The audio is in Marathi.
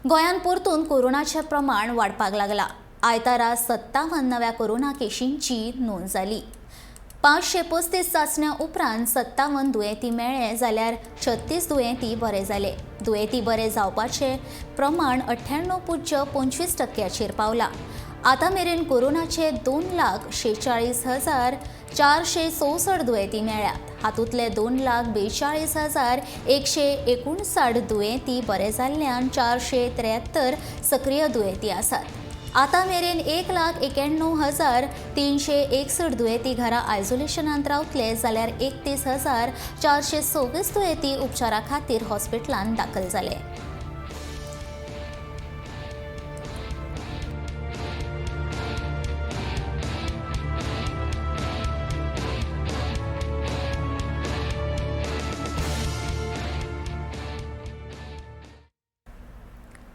गोंयान परतून कोरोनाचें प्रमाण वाडपाक लागला। आयतारा 57 नव्या कोरोना केशींची नोंद जाली। 535 चाचण्या उपरांत 57 दुयेंती मेळ्ळे, जाल्यार 36 दुयेंती बरे जाले। दुयेंती बरे जावपाचें प्रमाण 98.25% पावला। आतां मेरेन कोरोनाचे 2,46,464 दुयेंती मेळ्ळ्यात। हातूंतले 2,42,159 दुयेंती बरे जाल्ल्यान 473 सक्रिय दुयेंती आसात। आतां मेरेन 1,91,361 दुयेंती घरा आयसोलेशनांत रावतले, जाल्यार 31,426 दुयेंती उपचारा खातीर हॉस्पिटलांत दाखल जाले।